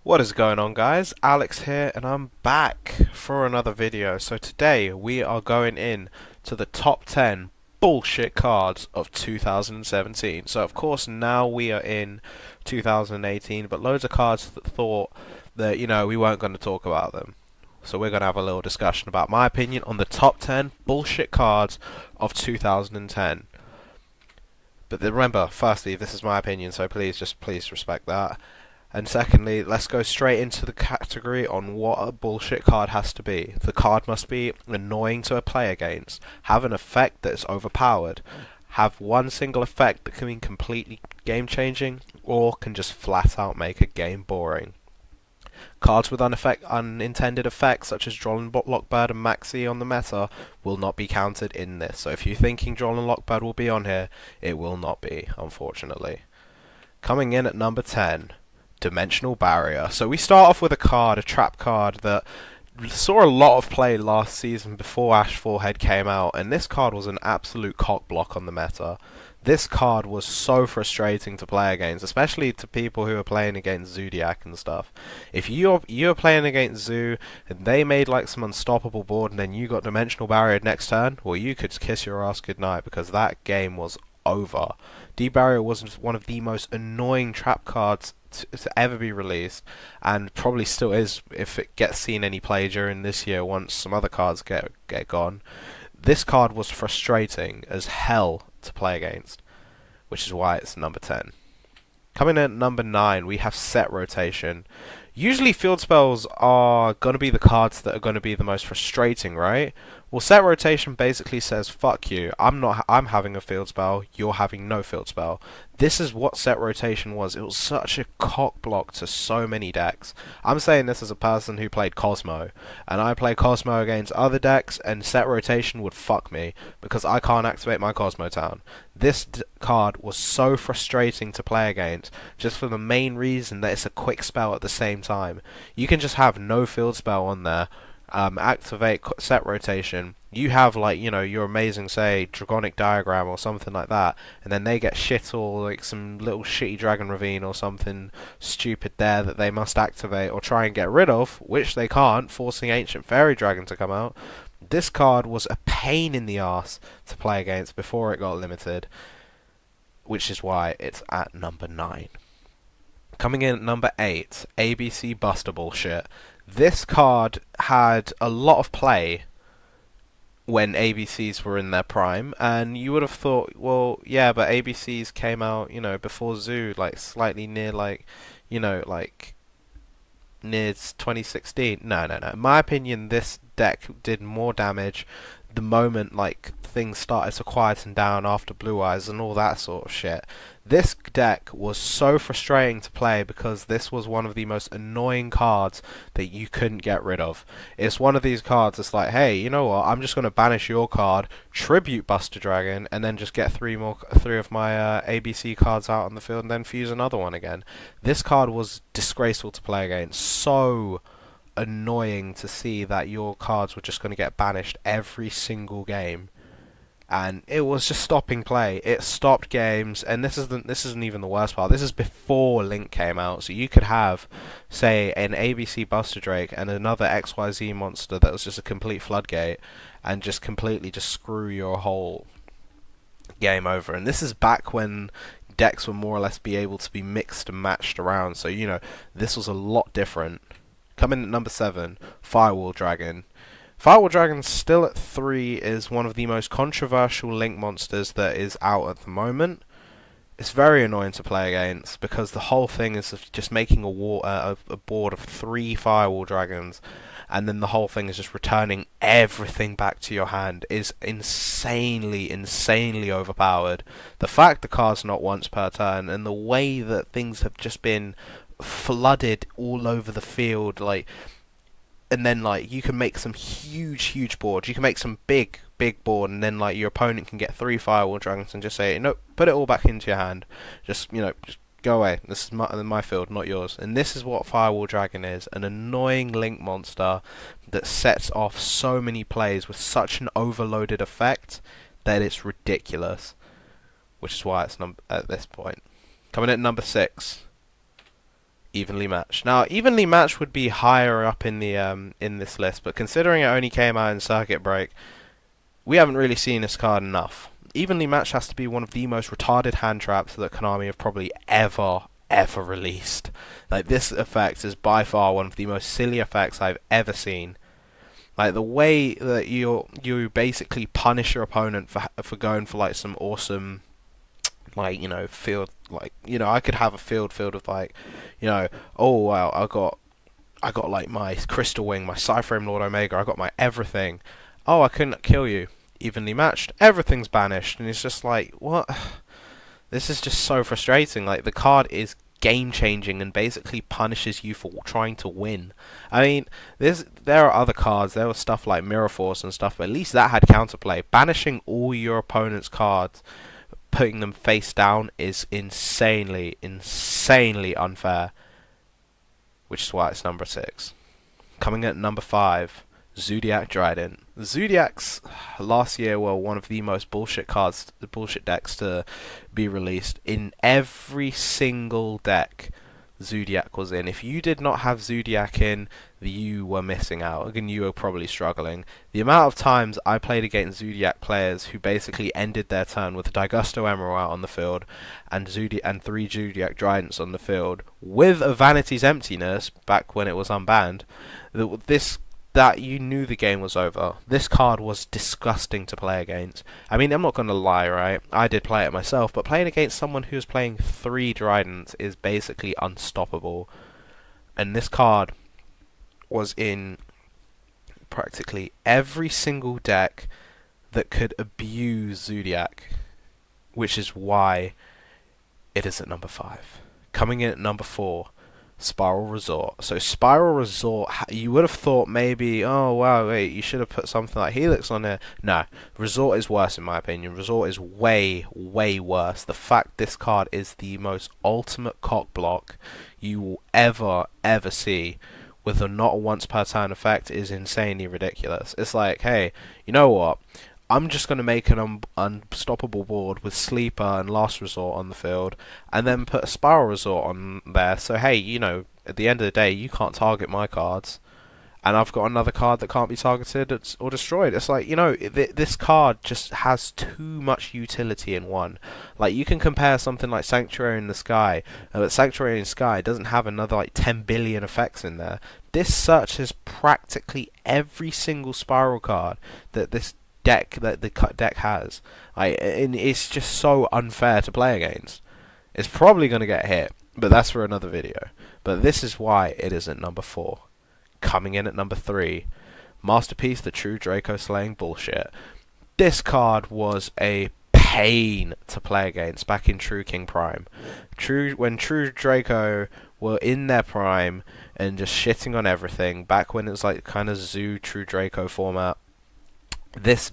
What is going on, guys? Alex here, and I'm back for another video. So today we are going in to the top 10 bullshit cards of 2017. So of course now we are in 2018, but loads of cards that thought that, we weren't going to talk about them. So we're going to have a little discussion about my opinion on the top 10 bullshit cards of 2010. But remember, firstly, this is my opinion, so please respect that. And secondly, let's go straight into the category on what a bullshit card has to be. The card must be annoying to play against, have an effect that is overpowered, have one single effect that can be completely game changing, or can just flat out make a game boring. Cards with unintended effects such as Droll and Lockbird and Maxi on the meta will not be counted in this. So if you're thinking Droll and Lockbird will be on here, it will not be, unfortunately. Coming in at number 10. Dimensional Barrier. So we start off with a trap card that saw a lot of play last season before Ash Forehead came out, and this card was an absolute cockblock on the meta. This card was so frustrating to play against, especially to people who are playing against Zodiac and stuff. If you're playing against Zoo and they made like some unstoppable board and then you got Dimensional Barrier next turn, well, you could kiss your ass goodnight because that game was over. D-Barrier was one of the most annoying trap cards to ever be released, and probably still is if it gets seen any play during this year once some other cards get gone. This card was frustrating as hell to play against, which is why it's number 10. Coming in at number 9, we have Set Rotation. Usually field spells are going to be the cards that are going to be the most frustrating, right? Well, Set Rotation basically says, fuck you, I'm having a field spell, you're having no field spell. This is what Set Rotation was. It was such a cock block to so many decks. I'm saying this as a person who played Cosmo, and I play Cosmo against other decks, and Set Rotation would fuck me, because I can't activate my Cosmo Town. This card was so frustrating to play against, just for the main reason that it's a quick spell at the same time. You can just have no field spell on there, activate Set Rotation, you have like, your amazing, say, Dragonic Diagram or something like that, and then they get shit or like some little shitty Dragon Ravine or something stupid there that they must activate or try and get rid of, which they can't, forcing Ancient Fairy Dragon to come out. This card was a pain in the ass to play against before it got limited, which is why it's at number 9. Coming in at number 8, ABC Buster Bullshit. This card had a lot of play when ABCs were in their prime, and you would have thought, well, yeah, but ABCs came out, before Zoo, like slightly near, like, near 2016. No. In my opinion, this deck did more damage the moment like things started to quieten down after Blue Eyes and all that sort of shit. This deck was so frustrating to play because this was one of the most annoying cards that you couldn't get rid of. It's one of these cards that's like, hey, you know what, I'm just going to banish your card, tribute Buster Dragon, and then just get three of my ABC cards out on the field and then fuse another one again. This card was disgraceful to play against. So annoying to see that your cards were just going to get banished every single game, and it was just stopping play. It stopped games, and this isn't even the worst part. This is before Link came out, so you could have, say, an ABC Buster Drake and another XYZ monster that was just a complete floodgate, and just completely just screw your whole game over. And this is back when decks were more or less be able to be mixed and matched around, so this was a lot different. Coming at number 7, Firewall Dragon. Firewall Dragon, still at 3, is one of the most controversial Link monsters that is out at the moment. It's very annoying to play against because the whole thing is just making a board of 3 Firewall Dragons, and then the whole thing is just returning everything back to your hand is insanely overpowered. The fact the card's not once per turn, and the way that things have just been flooded all over the field, and then you can make some huge boards. You can make some big board, and then your opponent can get 3 Firewall Dragons and just say, no, put it all back into your hand. Just go away. This is my field, not yours. And this is what Firewall Dragon is: an annoying Link monster that sets off so many plays with such an overloaded effect that it's ridiculous. Which is why it's at this point. Coming at number 6. Evenly matched. Now, evenly matched would be higher up in the in this list, but considering it only came out in Circuit Break, we haven't really seen this card enough. Evenly matched has to be one of the most retarded hand traps that Konami have probably ever released. Like, this effect is by far one of the most silly effects I've ever seen. Like, the way that you basically punish your opponent for going for like some awesome, like, you know, field, like, you know, I could have a field filled with, like, you know, oh wow, I got like my Crystal Wing, my Cyframe Lord Omega, I got my everything. Oh, I couldn't kill you. Evenly matched, everything's banished, and it's just like, what? This is just so frustrating. Like, the card is game changing and basically punishes you for trying to win. I mean, there are other cards. There was stuff like Mirror Force and stuff, but at least that had counterplay. Banishing all your opponent's cards, putting them face down, is insanely unfair. Which is why it's number 6. Coming at number 5, Zodiac Dragon. The Zodiacs last year were one of the most bullshit cards, the bullshit decks to be released. In every single deck, Zodiac was in. If you did not have Zodiac in, you were missing out, and you were probably struggling. The amount of times I played against Zodiac players who basically ended their turn with Daigusto Emerald out on the field and 3 Zodiac Giants on the field with a Vanity's Emptiness back when it was unbanned, that you knew the game was over. This card was disgusting to play against. I mean, I'm not going to lie, right? I did play it myself, but playing against someone who's playing 3 Tridents is basically unstoppable. And this card was in practically every single deck that could abuse Zodiac, which is why it is at number 5. Coming in at number 4, Spiral Resort. So Spiral Resort, you would have thought maybe, oh wow, wait, you should have put something like Helix on there. No, Resort is worse in my opinion. Resort is way worse. The fact this card is the most ultimate cock block you will ever see with a not a once per turn effect is insanely ridiculous. It's like, hey, you know what? I'm just going to make an unstoppable board with Sleeper and Last Resort on the field, and then put a Spiral Resort on there, so hey, you know, at the end of the day, you can't target my cards, and I've got another card that can't be targeted or destroyed. It's like, you know, this card just has too much utility in one. Like, you can compare something like Sanctuary in the Sky, but Sanctuary in the Sky doesn't have another, like, 10 billion effects in there. This searches practically every single Spiral card that the deck has, and it's just so unfair to play against. It's probably going to get hit, but that's for another video. But this is why it is at number 4. Coming in at number 3, Masterpiece, the True Draco Slaying Bullshit. This card was a pain to play against back in True King Prime. When True Draco were in their prime and just shitting on everything, back when it was like kind of Zoo True Draco format. This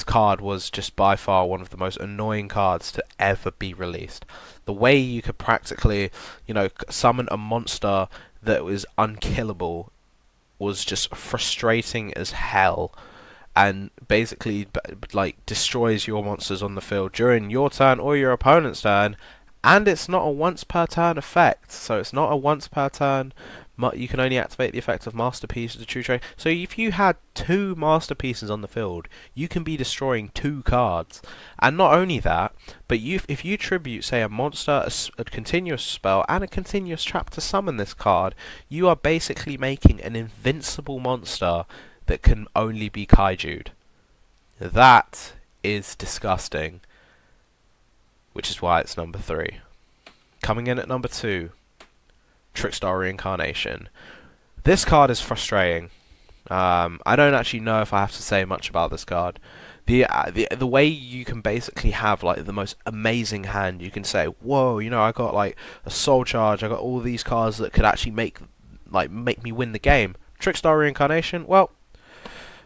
card was just by far one of the most annoying cards to ever be released. The way you could practically, you know, summon a monster that was unkillable was just frustrating as hell, and basically like destroys your monsters on the field during your turn or your opponent's turn. And it's not a once per turn effect, so it's not a once per turn. You can only activate the effect of Masterpiece, the True Draco. So if you had 2 Masterpieces on the field, you can be destroying 2 cards. And not only that, but if you tribute, say, a monster, a continuous spell, and a continuous trap to summon this card, you are basically making an invincible monster that can only be kaiju'd. That is disgusting. Which is why it's number 3. Coming in at number 2, Trickstar Reincarnation. This card is frustrating. I don't actually know if I have to say much about this card. The way you can basically have like the most amazing hand, you can say, whoa, you know, I got like a Soul Charge, I got all these cards that could actually make me win the game. Trickstar Reincarnation, well,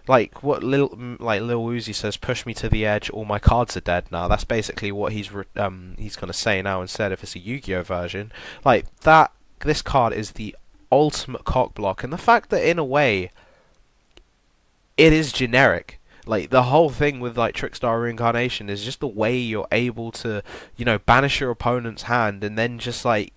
like what Lil Uzi says, push me to the edge, all my cards are dead now. That's basically what he's gonna say now instead, if it's a Yu-Gi-Oh version. Like that, this card is the ultimate cock block, and the fact that in a way it is generic. Like the whole thing with like Trickstar Reincarnation is just the way you're able to, you know, banish your opponent's hand and then just like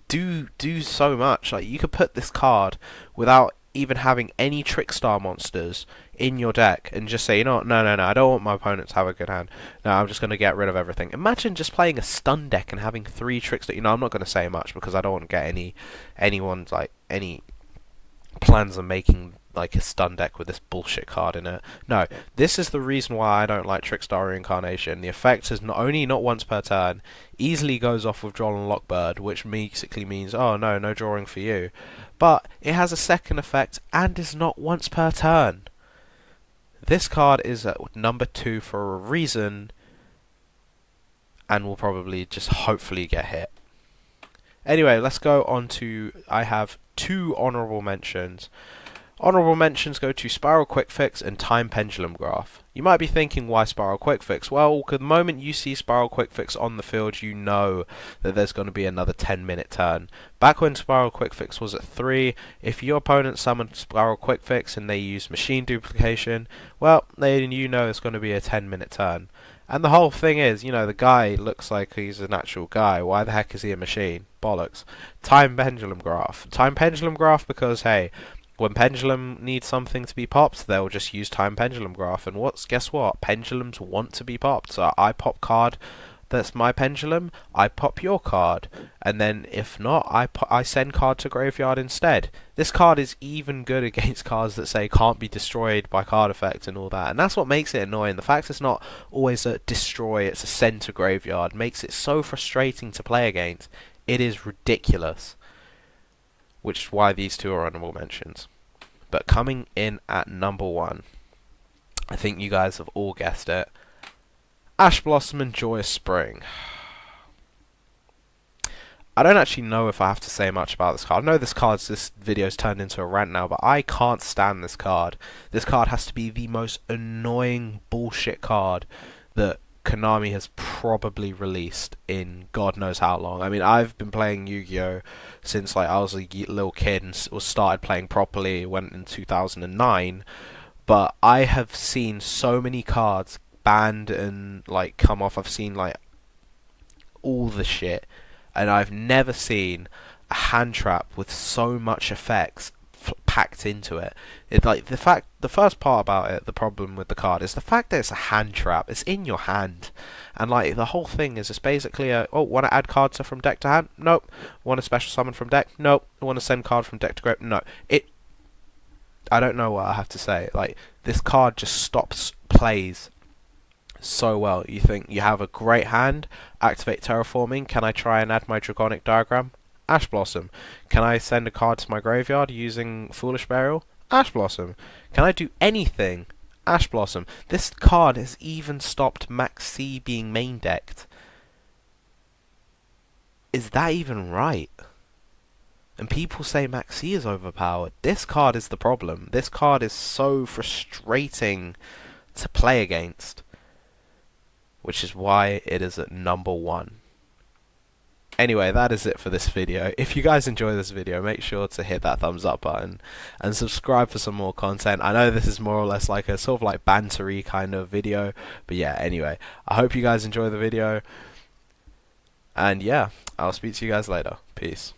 do so much. Like, you could put this card without even having any trickstar monsters in your deck and just say, you know what, no, I don't want my opponent to have a good hand. No, I'm just going to get rid of everything. Imagine just playing a stun deck and having 3 trickstar. You know, I'm not going to say much because I don't want to get anyone's like any plans on making like a stun deck with this bullshit card in it. No, this is the reason why I don't like Trickstar Reincarnation. The effect is not once per turn, easily goes off withdrawal and lockbird, which basically means, oh no drawing for you. But it has a second effect and is not once per turn. This card is at number 2 for a reason, and will probably just hopefully get hit. Anyway, let's go on to, I have 2 honourable mentions. Honourable mentions go to Spiral Quick Fix and Time Pendulum Graph. You might be thinking, why Spiral Quick Fix? Well, the moment you see Spiral Quick Fix on the field, you know that there's going to be another 10-minute turn. Back when Spiral Quick Fix was at 3, if your opponent summoned Spiral Quick Fix and they used Machine Duplication, well, then you know it's going to be a 10-minute turn. And the whole thing is, you know, the guy looks like he's a natural guy. Why the heck is he a machine? Bollocks. Time Pendulum Graph. Time Pendulum Graph because, hey, when Pendulum needs something to be popped, they'll just use Time Pendulum Graph. And guess what? Pendulums want to be popped. So I pop card that's my Pendulum, I pop your card. And then if not, I send card to graveyard instead. This card is even good against cards that say can't be destroyed by card effect and all that. And that's what makes it annoying. The fact it's not always a destroy, it's a send to graveyard, makes it so frustrating to play against. It is ridiculous. Which is why these 2 are honourable mentions. But coming in at number 1, I think you guys have all guessed it. Ash Blossom and Joyous Spring. I don't actually know if I have to say much about this card. I know this video's turned into a rant now, but I can't stand this card. This card has to be the most annoying bullshit card that Konami has probably released in God knows how long. I mean, I've been playing Yu-Gi-Oh since like I was a little kid and started playing properly. Went in 2009, but I have seen so many cards banned and like come off. I've seen like all the shit, and I've never seen a hand trap with so much effects packed into it. Like the first part about it, the problem with the card is the fact that it's a hand trap. It's in your hand, and like the whole thing is it's basically want to add cards from deck to hand? Nope. Want to special summon from deck? Nope. Want to send card from deck to grave? No. I don't know what I have to say. Like, this card just stops plays so well. You think you have a great hand, activate terraforming. Can I try and add my draconic diagram? Ash Blossom. Can I send a card to my graveyard using Foolish Burial? Ash Blossom. Can I do anything? Ash Blossom. This card has even stopped Max C being main decked. Is that even right? And people say Max C is overpowered. This card is the problem. This card is so frustrating to play against, which is why it is at number 1. Anyway, that is it for this video. If you guys enjoy this video, make sure to hit that thumbs up button and subscribe for some more content. I know this is more or less like a sort of like bantery kind of video, but yeah, anyway, I hope you guys enjoy the video, and yeah, I'll speak to you guys later. Peace.